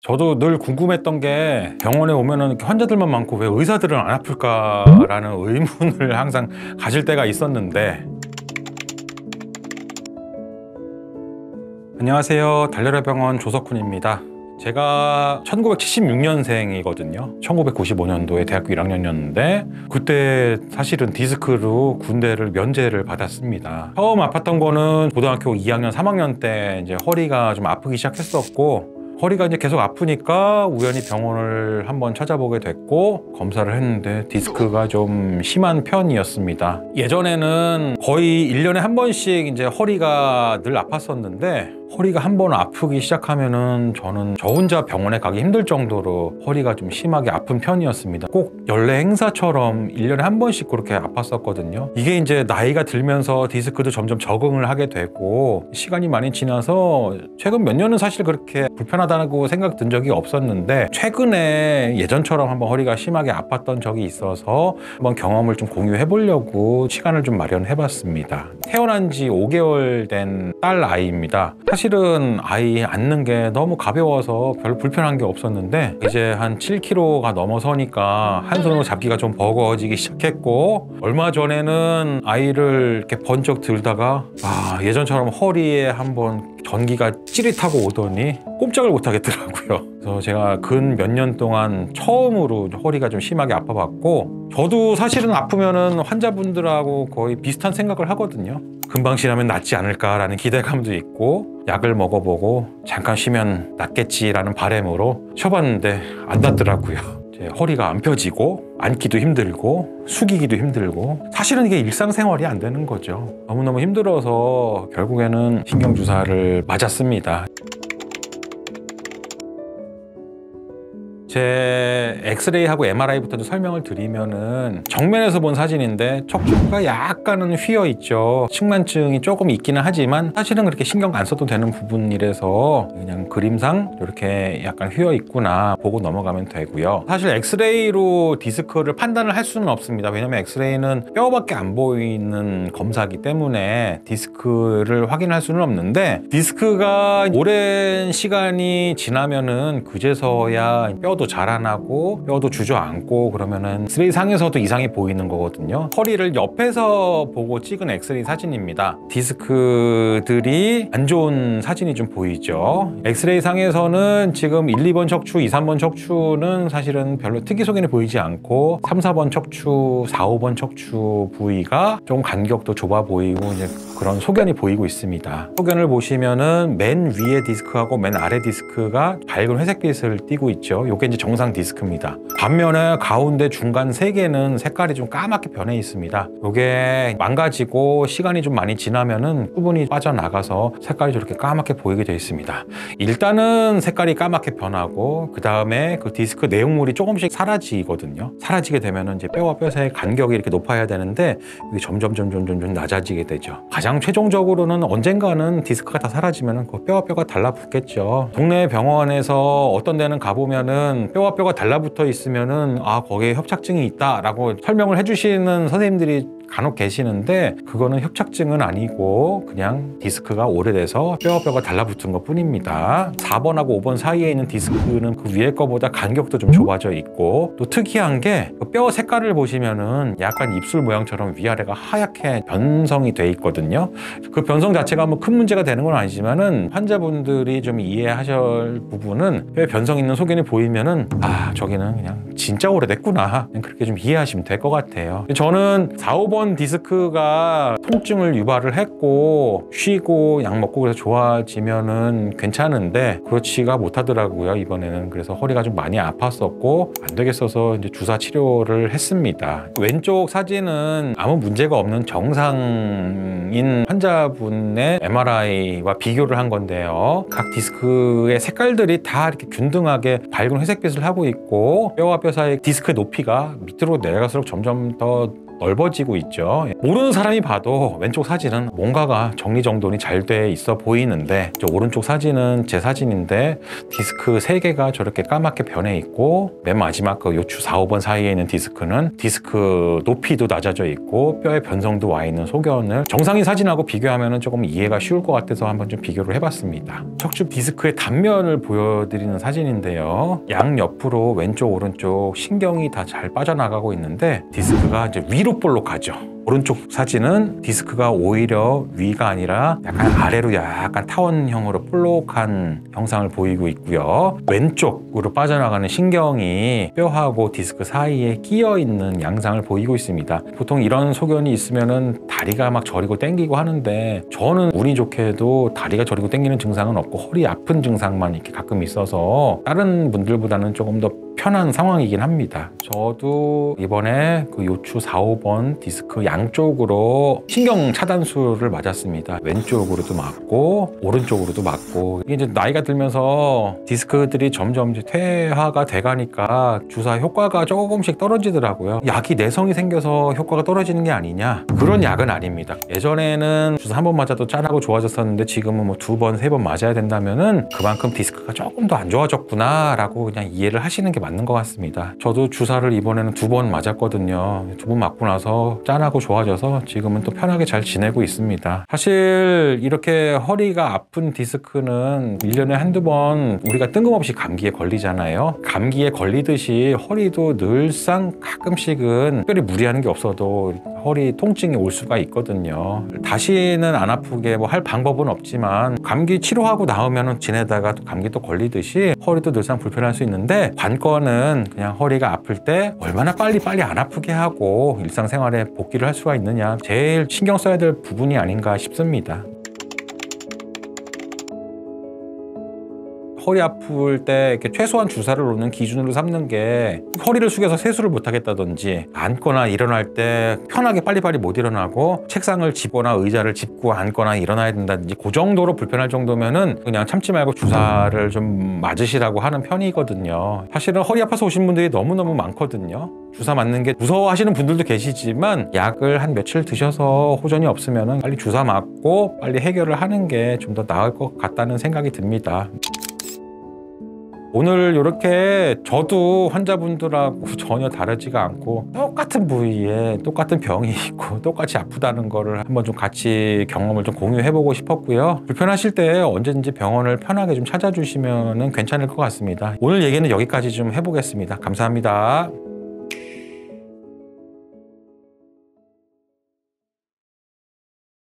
저도 늘 궁금했던 게 병원에 오면은 이렇게 환자들만 많고 왜 의사들은 안 아플까라는 의문을 항상 가질 때가 있었는데. 안녕하세요, 달려라 병원 조석훈입니다. 제가 1976년생이거든요 1995년도에 대학교 1학년이었는데 그때 사실은 디스크로 군대를 면제를 받았습니다. 처음 아팠던 거는 고등학교 2학년 3학년 때 이제 허리가 좀 아프기 시작했었고, 허리가 이제 계속 아프니까 우연히 병원을 한번 찾아보게 됐고 검사를 했는데 디스크가 좀 심한 편이었습니다. 예전에는 거의 1년에 한 번씩 이제 허리가 늘 아팠었는데, 허리가 한 번 아프기 시작하면은 저는 저 혼자 병원에 가기 힘들 정도로 허리가 좀 심하게 아픈 편이었습니다. 꼭 연례 행사처럼 1년에 한 번씩 그렇게 아팠었거든요. 이게 이제 나이가 들면서 디스크도 점점 적응을 하게 되고 시간이 많이 지나서 최근 몇 년은 사실 그렇게 불편하다고 생각 든 적이 없었는데, 최근에 예전처럼 한번 허리가 심하게 아팠던 적이 있어서 한번 경험을 좀 공유해 보려고 시간을 좀 마련해 봤습니다. 태어난 지 5개월 된 딸 아이입니다. 사실은 아이 앉는 게 너무 가벼워서 별로 불편한 게 없었는데 이제 한 7kg가 넘어서니까 한 손으로 잡기가 좀 버거워지기 시작했고, 얼마 전에는 아이를 이렇게 번쩍 들다가 예전처럼 허리에 한번 전기가 찌릿하고 오더니 꼼짝을 못 하겠더라고요. 그래서 제가 근 몇 년 동안 처음으로 허리가 좀 심하게 아파봤고, 저도 사실은 아프면은 환자분들하고 거의 비슷한 생각을 하거든요. 금방 지나면 낫지 않을까라는 기대감도 있고 약을 먹어보고 잠깐 쉬면 낫겠지라는 바람으로 쉬어봤는데 안 낫더라고요. 제 허리가 안 펴지고 앉기도 힘들고 숙이기도 힘들고, 사실은 이게 일상생활이 안 되는 거죠. 너무너무 힘들어서 결국에는 신경주사를 맞았습니다. 제 엑스레이하고 MRI부터 설명을 드리면은, 정면에서 본 사진인데 척추가 약간은 휘어 있죠. 측만증이 조금 있기는 하지만 사실은 그렇게 신경 안 써도 되는 부분이라서 그냥 그림상 이렇게 약간 휘어 있구나 보고 넘어가면 되고요. 사실 엑스레이로 디스크를 판단을 할 수는 없습니다. 왜냐면 엑스레이는 뼈밖에 안 보이는 검사이기 때문에 디스크를 확인할 수는 없는데, 디스크가 오랜 시간이 지나면은 그제서야 뼈도 자라나고 뼈도 주저앉고 그러면은 엑스레이 상에서도 이상이 보이는 거거든요. 허리를 옆에서 보고 찍은 엑스레이 사진입니다. 디스크들이 안 좋은 사진이 좀 보이죠. 엑스레이 상에서는 지금 1, 2번 척추, 2, 3번 척추는 사실은 별로 특이 소견이 보이지 않고 3, 4번 척추, 4, 5번 척추 부위가 좀 간격도 좁아 보이고 이제 그런 소견이 보이고 있습니다. 소견을 보시면은 맨 위에 디스크하고 맨 아래 디스크가 밝은 회색빛을 띠고 있죠. 이게 이제 정상 디스크입니다. 반면에 가운데 중간 3개는 색깔이 좀 까맣게 변해 있습니다. 이게 망가지고 시간이 좀 많이 지나면은 수분이 빠져나가서 색깔이 저렇게 까맣게 보이게 되어 있습니다. 일단은 색깔이 까맣게 변하고 그 다음에 그 디스크 내용물이 조금씩 사라지거든요. 사라지게 되면은 이제 뼈와 뼈 사이의 간격이 이렇게 높아야 되는데 이게 점점 낮아지게 되죠. 가장 최종적으로는 언젠가는 디스크가 다 사라지면은 그 뼈와 뼈가 달라붙겠죠. 동네 병원에서 어떤 데는 가보면은 뼈와 뼈가 달라붙어 있으면은 거기에 협착증이 있다라고 설명을 해주시는 선생님들이 간혹 계시는데, 그거는 협착증은 아니고 그냥 디스크가 오래돼서 뼈와 뼈가 달라붙은 것 뿐입니다. 4번하고 5번 사이에 있는 디스크는 그 위에 거보다 간격도 좀 좁아져 있고, 또 특이한 게 뼈 색깔을 보시면은 약간 입술 모양처럼 위아래가 하얗게 변성이 돼 있거든요. 그 변성 자체가 뭐 큰 문제가 되는 건 아니지만은 환자분들이 좀 이해하실 부분은 뼈에 변성 있는 소견이 보이면은 저기는 그냥 진짜 오래됐구나, 그냥 그렇게 좀 이해하시면 될 것 같아요. 저는 4, 5번 디스크가 통증을 유발을 했고 쉬고 약 먹고 그래서 좋아지면은 괜찮은데 그렇지가 못하더라고요, 이번에는. 그래서 허리가 좀 많이 아팠었고 안 되겠어서 이제 주사 치료를 했습니다. 왼쪽 사진은 아무 문제가 없는 정상인 환자분의 MRI와 비교를 한 건데요. 각 디스크의 색깔들이 다 이렇게 균등하게 밝은 회색빛을 하고 있고, 뼈와 뼈 사이 디스크의 높이가 밑으로 내려갈수록 점점 더 넓어지고 있죠. 모르는 사람이 봐도 왼쪽 사진은 뭔가가 정리정돈이 잘 돼 있어 보이는데, 저 오른쪽 사진은 제 사진인데 디스크 3개가 저렇게 까맣게 변해 있고, 맨 마지막 그 요추 4, 5번 사이에 있는 디스크는 디스크 높이도 낮아져 있고 뼈에 변성도 와 있는 소견을 정상인 사진하고 비교하면 조금 이해가 쉬울 것 같아서 한번 좀 비교를 해봤습니다. 척추 디스크의 단면을 보여드리는 사진인데요. 양옆으로 왼쪽 오른쪽 신경이 다 잘 빠져나가고 있는데 디스크가 이제 위로 볼록하죠. 오른쪽 사진은 디스크가 오히려 위가 아니라 약간 아래로 약간 타원형으로 볼록한 형상을 보이고 있고요. 왼쪽으로 빠져나가는 신경이 뼈하고 디스크 사이에 끼어 있는 양상을 보이고 있습니다. 보통 이런 소견이 있으면은 다리가 막 저리고 땡기고 하는데, 저는 운이 좋게도 다리가 저리고 땡기는 증상은 없고 허리 아픈 증상만 이렇게 가끔 있어서 다른 분들보다는 조금 더 편한 상황이긴 합니다. 저도 이번에 그 요추 4, 5번 디스크 양쪽으로 신경 차단술을 맞았습니다. 왼쪽으로도 맞고 오른쪽으로도 맞고, 이게 이제 나이가 들면서 디스크들이 점점 이제 퇴화가 돼가니까 주사 효과가 조금씩 떨어지더라고요. 약이 내성이 생겨서 효과가 떨어지는 게 아니냐, 그런 약은 아닙니다. 예전에는 주사 1번 맞아도 짠하고 좋아졌었는데 지금은 뭐 2번, 3번 맞아야 된다면은 그만큼 디스크가 조금 더 안 좋아졌구나 라고 그냥 이해를 하시는 게 맞는 것 같습니다. 저도 주사를 이번에는 2번 맞았거든요. 2번 맞고 나서 짠하고 좋아져서 지금은 또 편하게 잘 지내고 있습니다. 사실 이렇게 허리가 아픈 디스크는 1년에 한두 번 우리가 뜬금없이 감기에 걸리잖아요. 감기에 걸리듯이 허리도 늘상 가끔씩은 특별히 무리하는 게 없어도 허리 통증이 올 수가 있거든요. 다시는 안 아프게 뭐 할 방법은 없지만 감기 치료하고 나오면 지내다가 또 감기 또 걸리듯이 허리도 늘상 불편할 수 있는데, 관건은 그냥 허리가 아플 때 얼마나 빨리 안 아프게 하고 일상생활에 복귀를 할 수가 있느냐, 제일 신경 써야 될 부분이 아닌가 싶습니다. 허리 아플 때 이렇게 최소한 주사를 놓는 기준으로 삼는 게, 허리를 숙여서 세수를 못 하겠다든지, 앉거나 일어날 때 편하게 빨리빨리 못 일어나고 책상을 짚거나 의자를 짚고 앉거나 일어나야 된다든지, 그 정도로 불편할 정도면은 그냥 참지 말고 주사를 좀 맞으시라고 하는 편이거든요. 사실은 허리 아파서 오신 분들이 너무너무 많거든요. 주사 맞는 게 무서워하시는 분들도 계시지만 약을 한 며칠 드셔서 호전이 없으면은 빨리 주사 맞고 빨리 해결을 하는 게 좀 더 나을 것 같다는 생각이 듭니다. 오늘 이렇게 저도 환자분들하고 전혀 다르지가 않고 똑같은 부위에 똑같은 병이 있고 똑같이 아프다는 거를 한번 좀 같이 경험을 좀 공유해보고 싶었고요. 불편하실 때 언제든지 병원을 편하게 좀 찾아주시면 괜찮을 것 같습니다. 오늘 얘기는 여기까지 좀 해보겠습니다. 감사합니다.